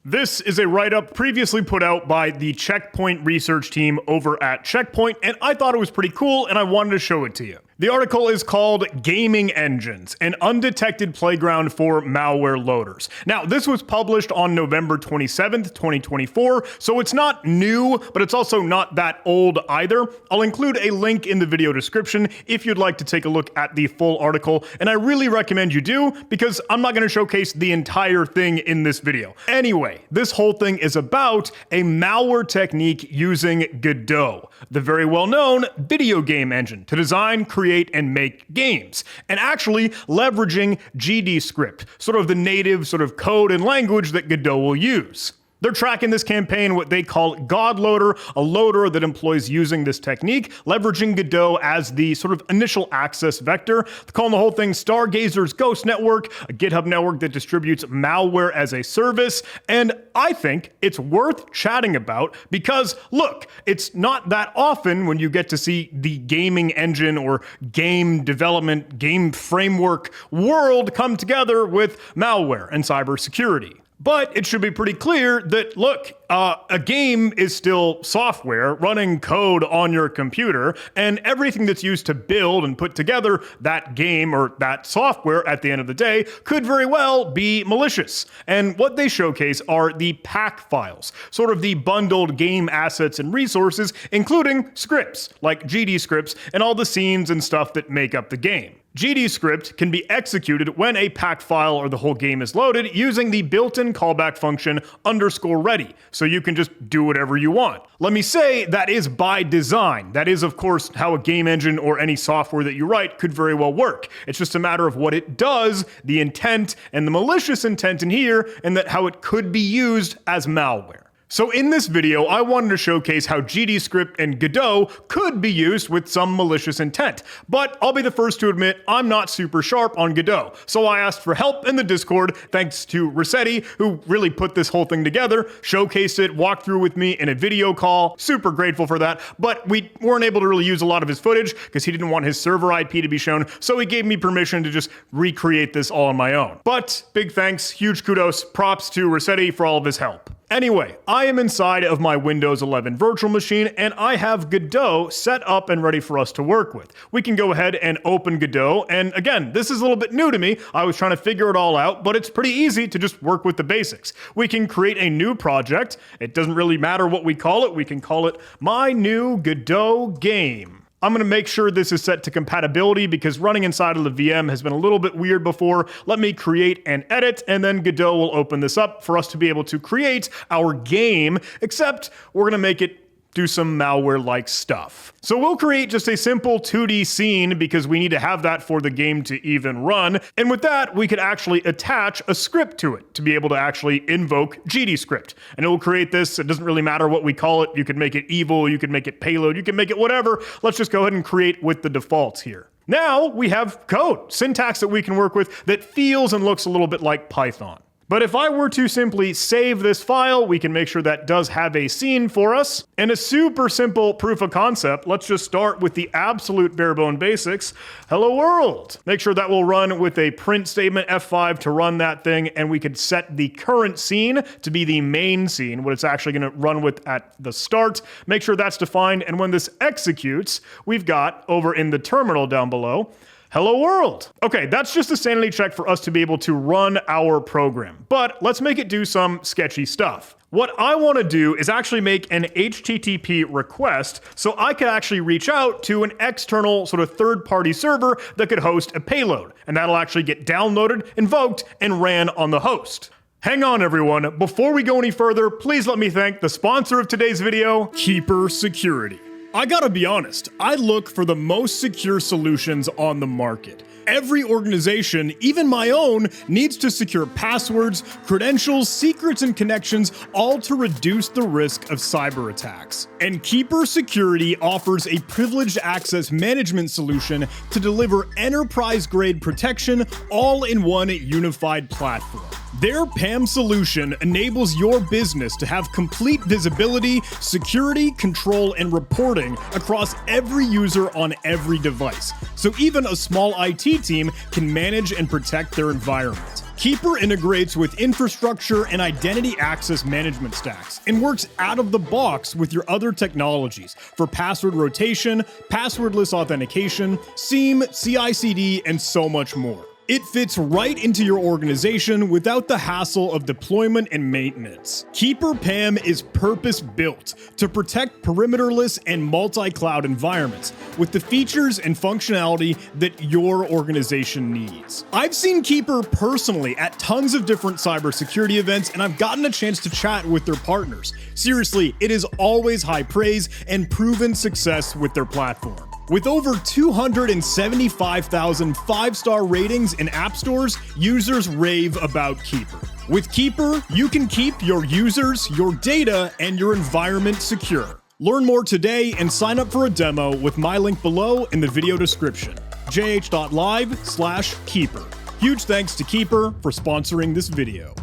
This is a write-up previously put out by the Checkpoint research team over at Checkpoint, and I thought it was pretty cool and I wanted to show it to you. The article is called Gaming Engines, an undetected playground for malware loaders. Now, this was published on November 27th, 2024, so it's not new, but it's also not that old either. I'll include a link in the video description if you'd like to take a look at the full article, and I really recommend you do, because I'm not going to showcase the entire thing in this video. Anyway, this whole thing is about a malware technique using Godot, the very well-known video game engine, to design, create, and make games, and actually leveraging GDScript, sort of the native sort of code and language that Godot will use. They're tracking this campaign what they call God Loader, a loader that employs using this technique, leveraging Godot as the sort of initial access vector. They're calling the whole thing Stargazer's Ghost Network, a GitHub network that distributes malware as a service. And I think it's worth chatting about because, look, it's not that often when you get to see the gaming engine or game development, game framework world come together with malware and cybersecurity. But it should be pretty clear that, look, a game is still software running code on your computer, and everything that's used to build and put together that game or that software at the end of the day could very well be malicious. And what they showcase are the pack files, sort of the bundled game assets and resources, including scripts like GDScripts and all the scenes and stuff that make up the game. GDScript can be executed when a pack file or the whole game is loaded using the built-in callback function _ready, so you can just do whatever you want. Let me say that is by design. That is, of course, how a game engine or any software that you write could very well work. It's just a matter of what it does, the intent, and the malicious intent in here, and that how it could be used as malware. So in this video, I wanted to showcase how GDScript and Godot could be used with some malicious intent. But I'll be the first to admit I'm not super sharp on Godot. So I asked for help in the Discord, thanks to Rossetti, who really put this whole thing together, showcased it, walked through with me in a video call. Super grateful for that. But we weren't able to really use a lot of his footage because he didn't want his server IP to be shown. So he gave me permission to just recreate this all on my own. But big thanks, huge kudos, props to Rossetti for all of his help. Anyway, I am inside of my Windows 11 virtual machine and I have Godot set up and ready for us to work with. We can go ahead and open Godot, and again, this is a little bit new to me. I was trying to figure it all out, but it's pretty easy to just work with the basics. We can create a new project. It doesn't really matter what we call it. We can call it My New Godot Game. I'm going to make sure this is set to compatibility because running inside of the VM has been a little bit weird before. Let me create and edit, and then Godot will open this up for us to be able to create our game, except we're going to make it do some malware-like stuff. So we'll create just a simple 2D scene because we need to have that for the game to even run. And with that, we could actually attach a script to it to be able to actually invoke GDScript. And it will create this. It doesn't really matter what we call it. You could make it evil, you could make it payload, you can make it whatever. Let's just go ahead and create with the defaults here. Now we have code, syntax that we can work with that feels and looks a little bit like Python. But if I were to simply save this file, we can make sure that does have a scene for us. And a super simple proof of concept, let's just start with the absolute bare bone basics. Hello world. Make sure that will run with a print statement, F5 to run that thing, and we could set the current scene to be the main scene, what it's actually gonna run with at the start. Make sure that's defined, and when this executes, we've got over in the terminal down below, hello world. Okay, that's just a sanity check for us to be able to run our program. But let's make it do some sketchy stuff. What I want to do is actually make an HTTP request so I could actually reach out to an external sort of third-party server that could host a payload. And that'll actually get downloaded, invoked, and ran on the host. Hang on everyone, before we go any further, please let me thank the sponsor of today's video, Keeper Security. I gotta be honest, I look for the most secure solutions on the market. Every organization, even my own, needs to secure passwords, credentials, secrets, and connections, all to reduce the risk of cyber attacks. And Keeper Security offers a privileged access management solution to deliver enterprise-grade protection all in one unified platform. Their PAM solution enables your business to have complete visibility, security, control, and reporting across every user on every device, so even a small IT team can manage and protect their environment. Keeper integrates with infrastructure and identity access management stacks and works out of the box with your other technologies for password rotation, passwordless authentication, SIEM, CI/CD, and so much more. It fits right into your organization without the hassle of deployment and maintenance. Keeper PAM is purpose-built to protect perimeterless and multi-cloud environments with the features and functionality that your organization needs. I've seen Keeper personally at tons of different cybersecurity events, and I've gotten a chance to chat with their partners. Seriously, it is always high praise and proven success with their platform. With over 275,000 5-star ratings in app stores, users rave about Keeper. With Keeper, you can keep your users, your data, and your environment secure. Learn more today and sign up for a demo with my link below in the video description, jh.live/Keeper. Huge thanks to Keeper for sponsoring this video.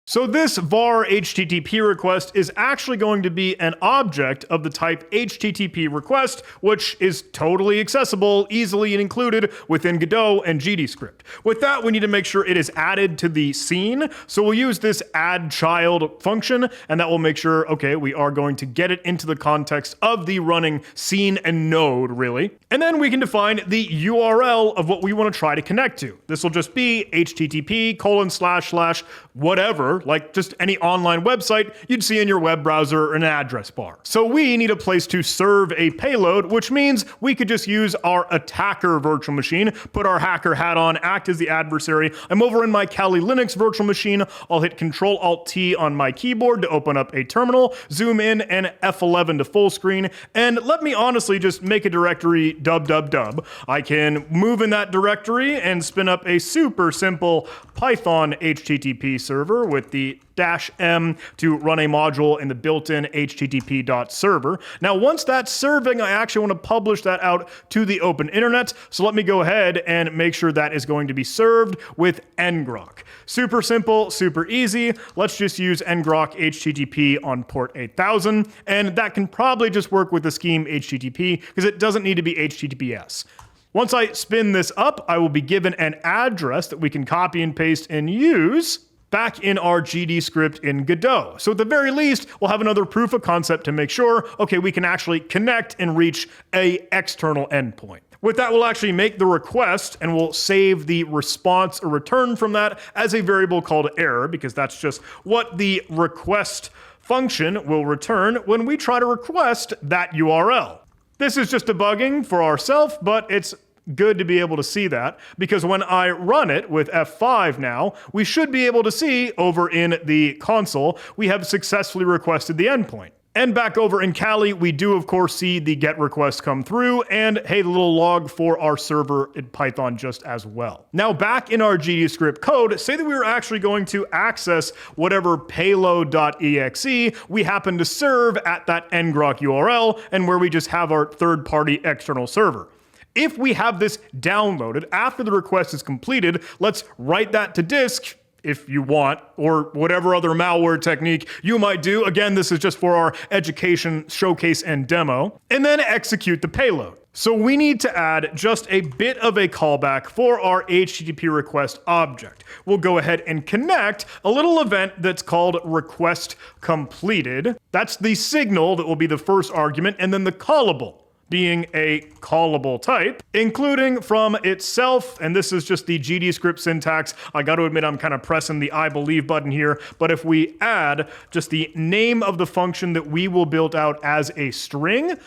So this var HTTP request is actually going to be an object of the type HTTP request, which is totally accessible, easily included within Godot and GDScript. With that, we need to make sure it is added to the scene. So we'll use this add child function, and that will make sure, okay, we are going to get it into the context of the running scene and node, really. And then we can define the URL of what we want to try to connect to. This will just be http:// whatever, like just any online website you'd see in your web browser or an address bar. So we need a place to serve a payload, which means we could just use our attacker virtual machine, put our hacker hat on, act as the adversary. I'm over in my Kali Linux virtual machine. I'll hit Control-Alt-T on my keyboard to open up a terminal, zoom in and F11 to full screen, and let me honestly just make a directory //. I can move in that directory and spin up a super simple Python HTTP server with the -m to run a module in the built-in http.server. Now, once that's serving, I actually want to publish that out to the open internet. So let me go ahead and make sure that is going to be served with ngrok. Super simple, super easy. Let's just use ngrok HTTP on port 8000, and that can probably just work with the scheme HTTP because it doesn't need to be HTTPS. Once I spin this up, I will be given an address that we can copy and paste and use back in our GDScript in Godot. So at the very least, we'll have another proof of concept to make sure, okay, we can actually connect and reach an external endpoint. With that, we'll actually make the request and we'll save the response or return from that as a variable called error, because that's just what the request function will return when we try to request that URL. This is just debugging for ourselves, but it's good to be able to see that, because when I run it with F5 now, we should be able to see over in the console, we have successfully requested the endpoint. And back over in Kali, we do of course see the GET request come through, and hey, the little log for our server in Python just as well. Now back in our GDScript code, say that we were actually going to access whatever payload.exe we happen to serve at that ngrok URL, and where we just have our third-party external server. If we have this downloaded after the request is completed, let's write that to disk if you want, or whatever other malware technique you might do. Again, this is just for our education showcase and demo, and then execute the payload. So we need to add just a bit of a callback for our HTTP request object. We'll go ahead and connect a little event that's called request completed. That's the signal that will be the first argument, and then the callable being a callable type, including from itself, and this is just the GDScript syntax. I got to admit, I'm kind of pressing the I believe button here, but if we add just the name of the function that we will build out as a string,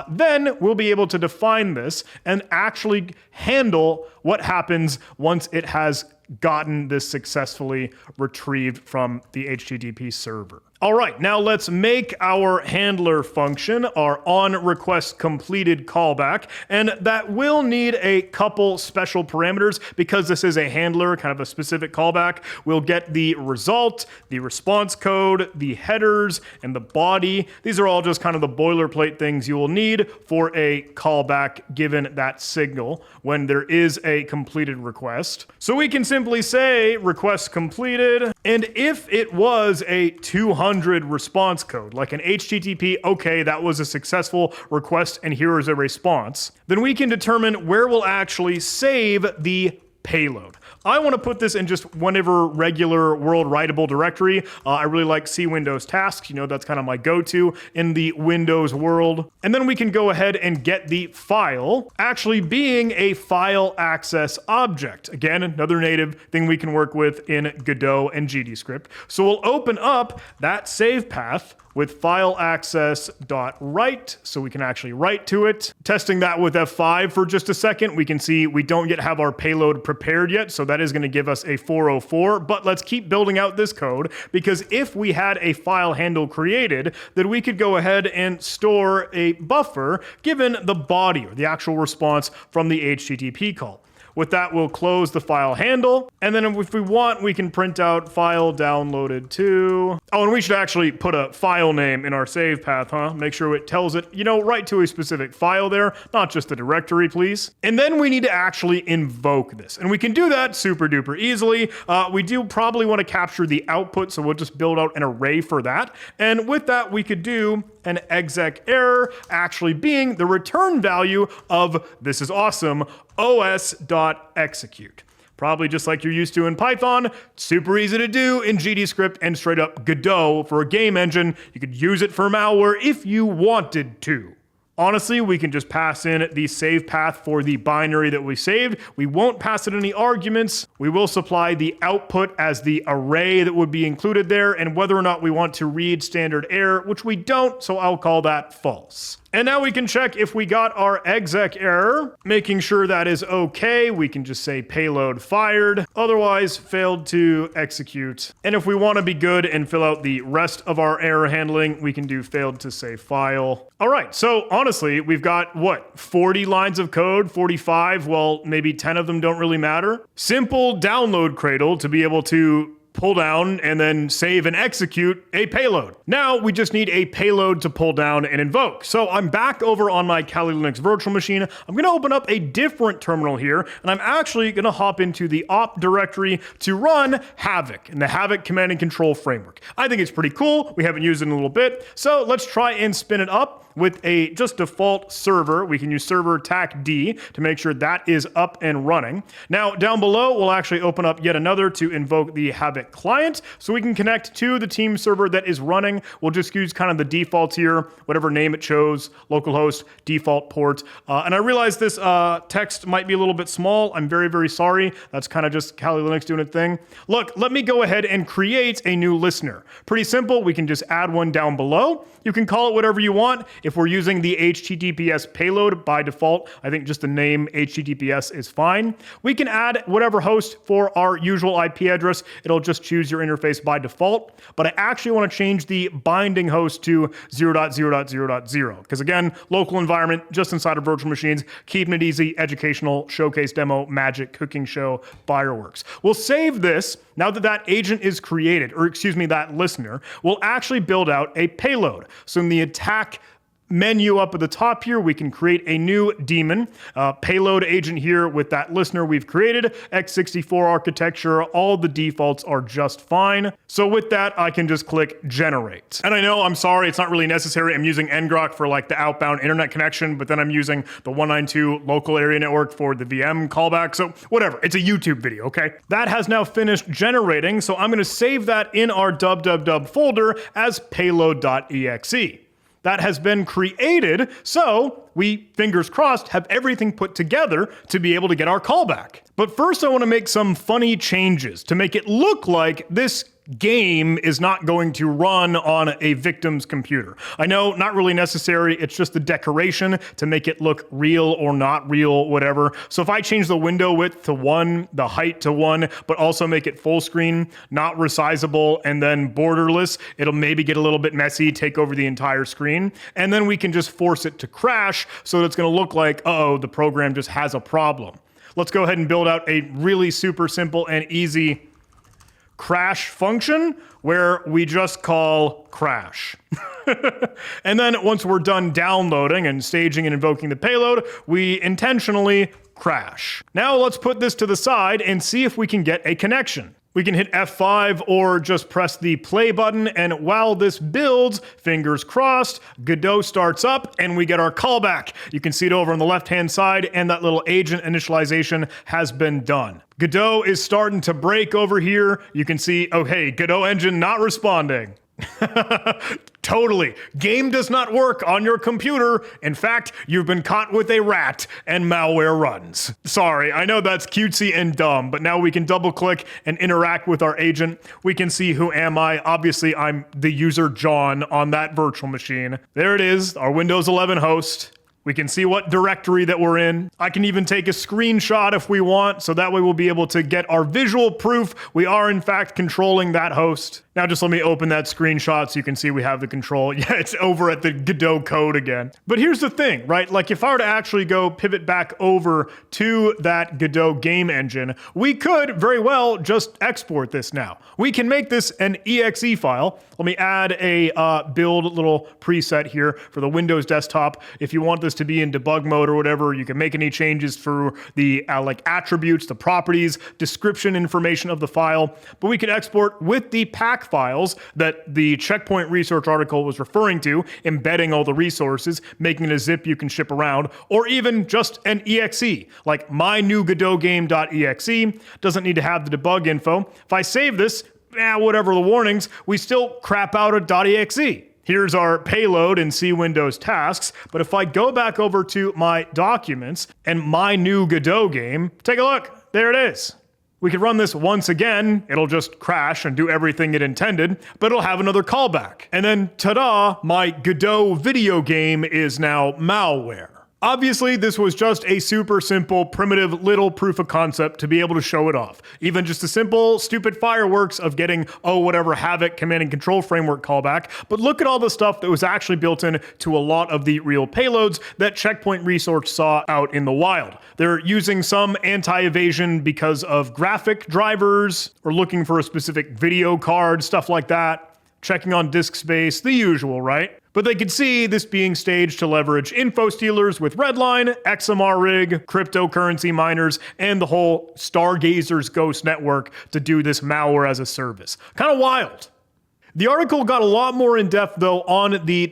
then we'll be able to define this and actually handle what happens once it has gotten this successfully retrieved from the HTTP server. All right, now let's make our handler function our onRequestCompleted callback, and that will need a couple special parameters because this is a handler, kind of a specific callback. We'll get the result, the response code, the headers, and the body. These are all just kind of the boilerplate things you will need for a callback given that signal when there is a completed request. So we can simply say request completed, and if it was a 200 response code, like an HTTP, okay, that was a successful request and here is a response, then we can determine where we'll actually save the payload. I want to put this in just whatever regular world writable directory. I really like C Windows tasks. You know, that's kind of my go-to in the Windows world. And then we can go ahead and get the file actually being a file access object. Again, another native thing we can work with in Godot and GDScript. So we'll open up that save path with file access.write, so we can actually write to it. Testing that with F5 for just a second, we can see we don't yet have our payload prepared yet, so that is going to give us a 404, but let's keep building out this code, because if we had a file handle created, then we could go ahead and store a buffer given the body or the actual response from the HTTP call. With that, we'll close the file handle, and then if we want, we can print out file downloaded to... Oh, and we should actually put a file name in our save path, huh? Make sure it tells it, you know, right to a specific file there, not just a directory, please. And then we need to actually invoke this, and we can do that super duper easily. We do probably want to capture the output, so we'll just build out an array for that. And with that, we could do an exec error actually being the return value of, this is awesome, os.execute. Probably just like you're used to in Python, super easy to do in GDScript and straight up Godot for a game engine. You could use it for malware if you wanted to. Honestly, we can just pass in the save path for the binary that we saved. We won't pass it any arguments. We will supply the output as the array that would be included there, and whether or not we want to read standard error, which we don't, so I'll call that false. And now we can check if we got our exec error, making sure that is okay. We can just say payload fired, otherwise failed to execute. And if we want to be good and fill out the rest of our error handling, we can do failed to save file. All right, so honestly, we've got, what, 40 lines of code, 45? Well, maybe 10 of them don't really matter. Simple download cradle to be able to pull down and then save and execute a payload. Now we just need a payload to pull down and invoke. So I'm back over on my Kali Linux virtual machine. I'm going to open up a different terminal here, and I'm actually going to hop into the op directory to run Havoc in the Havoc command and control framework. I think it's pretty cool. We haven't used it in a little bit. So let's try and spin it up with a just default server. We can use server tac D to make sure that is up and running. Now down below, we'll actually open up yet another to invoke the Havoc client, so we can connect to the team server that is running. We'll just use kind of the defaults here, whatever name it chose, localhost, default port. And I realize this text might be a little bit small. I'm very, very sorry. That's kind of just Kali Linux doing its thing. Look, let me go ahead and create a new listener. Pretty simple. We can just add one down below. You can call it whatever you want. If we're using the HTTPS payload by default, I think just the name HTTPS is fine. We can add whatever host for our usual IP address. It'll just choose your interface by default. But I actually want to change the binding host to 0.0.0.0. Because again, local environment, just inside of virtual machines, keeping it easy, educational, showcase demo, magic, cooking show, fireworks. We'll save this. Now that that agent is created, or excuse me, that listener, we'll actually build out a payload. So in the attack menu up at the top here, we can create a new daemon, payload agent here with that listener we've created, x64 architecture, all the defaults are just fine. So with that, I can just click generate. And I know, I'm sorry, it's not really necessary. I'm using ngrok for like the outbound internet connection, but then I'm using the 192 local area network for the VM callback. So whatever, it's a YouTube video, okay? That has now finished generating, so I'm gonna save that in our www folder as payload.exe. That has been created, so we, fingers crossed, have everything put together to be able to get our callback. But first I want to make some funny changes to make it look like this game is not going to run on a victim's computer. I know, not really necessary, it's just the decoration to make it look real or not real, whatever. So if I change the window width to 1, the height to 1, but also make it full screen, not resizable, and then borderless, it'll maybe get a little bit messy, take over the entire screen, and then we can just force it to crash so that it's going to look like, uh-oh, the program just has a problem. Let's go ahead and build out a really super simple and easy crash function where we just call crash. And then once we're done downloading and staging and invoking the payload, we intentionally crash. Now let's put this to the side and see if we can get a connection. We can hit F5 or just press the play button, and while this builds, fingers crossed, Godot starts up and we get our callback. You can see it over on the left-hand side, and that little agent initialization has been done. Godot is starting to break over here. You can see, oh hey, Godot engine not responding. Totally. Game does not work on your computer. In fact, you've been caught with a rat and malware runs. Sorry, I know that's cutesy and dumb, but now we can double click and interact with our agent. We can see who am I. Obviously, I'm the user John on that virtual machine. There it is, our Windows 11 host. We can see what directory that we're in. I can even take a screenshot if we want, so that way we'll be able to get our visual proof we are in fact controlling that host. Now just let me open that screenshot so you can see we have the control. Yeah, it's over at the Godot code again. But here's the thing, right? Like if I were to actually go pivot back over to that Godot game engine, we could very well just export this now. We can make this an exe file. Let me add a build little preset here for the Windows desktop. If you want this to be in debug mode or whatever, you can make any changes for the like attributes, the properties, description information of the file. But we could export with the pack files that the Checkpoint research article was referring to, embedding all the resources, making it a zip you can ship around, or even just an exe, like my new Godot game.exe. Doesn't need to have the debug info. If I save this, whatever the warnings, we still crap out a .exe. Here's our payload in C Windows tasks, but if I go back over to my documents and my new Godot game, take a look, there it is. We could run this once again, it'll just crash and do everything it intended, but it'll have another callback. And then, ta-da, my Godot video game is now malware. Obviously, this was just a super simple, primitive little proof of concept to be able to show it off. Even just a simple, stupid fireworks of getting, whatever Havoc command and control framework callback. But look at all the stuff that was actually built in to a lot of the real payloads that Checkpoint Research saw out in the wild. They're using some anti-evasion because of graphic drivers, or looking for a specific video card, stuff like that. Checking on disk space, the usual, right? But they could see this being staged to leverage info stealers with Redline, XMR rig, cryptocurrency miners, and the whole Stargazer's Ghost network to do this malware as a service. Kind of wild. The article got a lot more in depth though on the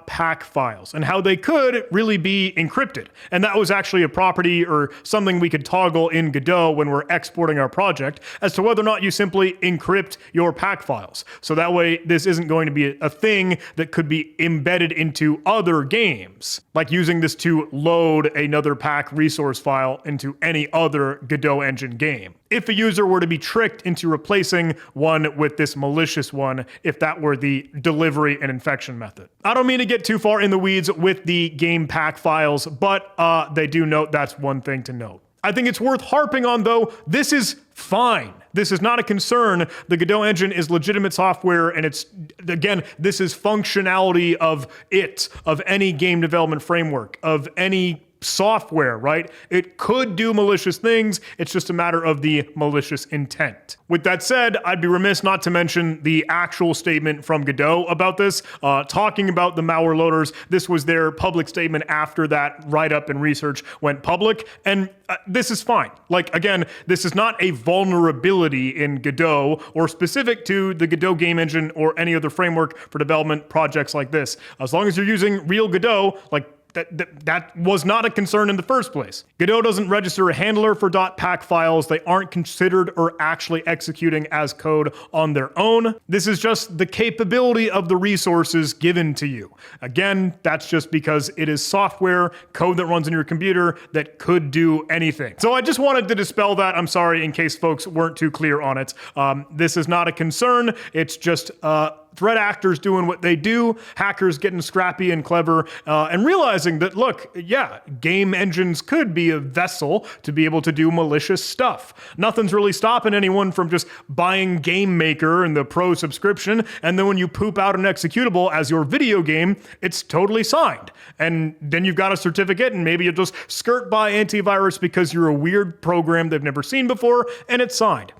.pack files and how they could really be encrypted. And that was actually a property or something we could toggle in Godot when we're exporting our project as to whether or not you simply encrypt your pack files. So that way this isn't going to be a thing that could be embedded into other games, like using this to load another pack resource file into any other Godot engine game. If a user were to be tricked into replacing one with this malicious one, if that were the delivery and infection method. I don't mean to get too far in the weeds with the game pack files, but they do note that's one thing to note. I think it's worth harping on though, this is fine. This is not a concern. The Godot engine is legitimate software, and it's, again, this is functionality of any game development framework, of any software, right? It could do malicious things. It's just a matter of the malicious intent. With that said, I'd be remiss not to mention the actual statement from Godot about this, talking about the malware loaders. This was their public statement after that write-up and research went public, and this is fine. Like, again, this is not a vulnerability in Godot or specific to the Godot game engine or any other framework for development projects like this. As long as you're using real Godot, like, that was not a concern in the first place. Godot doesn't register a handler for .pack files. They aren't considered or actually executing as code on their own. This is just the capability of the resources given to you. Again, that's just because it is software, code that runs on your computer that could do anything. So I just wanted to dispel that. I'm sorry in case folks weren't too clear on it. This is not a concern. It's just threat actors doing what they do, hackers getting scrappy and clever, and realizing that, look, yeah, game engines could be a vessel to be able to do malicious stuff. Nothing's really stopping anyone from just buying Game Maker and the Pro subscription, and then when you poop out an executable as your video game, it's totally signed. And then you've got a certificate, and maybe you'll just skirt by antivirus because you're a weird program they've never seen before, and it's signed.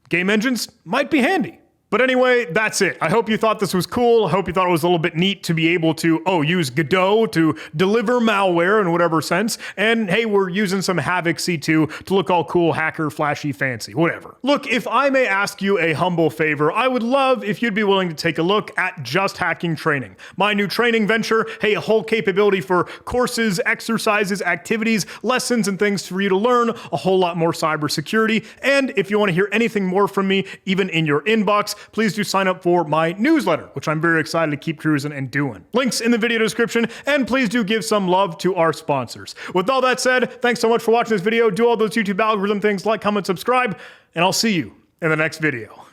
Game engines might be handy. But anyway, that's it. I hope you thought this was cool. I hope you thought it was a little bit neat to be able to, use Godot to deliver malware in whatever sense. And hey, we're using some Havoc C2 to look all cool, hacker, flashy, fancy, whatever. Look, if I may ask you a humble favor, I would love if you'd be willing to take a look at Just Hacking Training, my new training venture. Hey, a whole capability for courses, exercises, activities, lessons, and things for you to learn a whole lot more cybersecurity. And if you want to hear anything more from me, even in your inbox, please do sign up for my newsletter, which I'm very excited to keep cruising and doing. Links in the video description, and please do give some love to our sponsors. With all that said, thanks so much for watching this video. Do all those YouTube algorithm things, like, comment, subscribe, and I'll see you in the next video.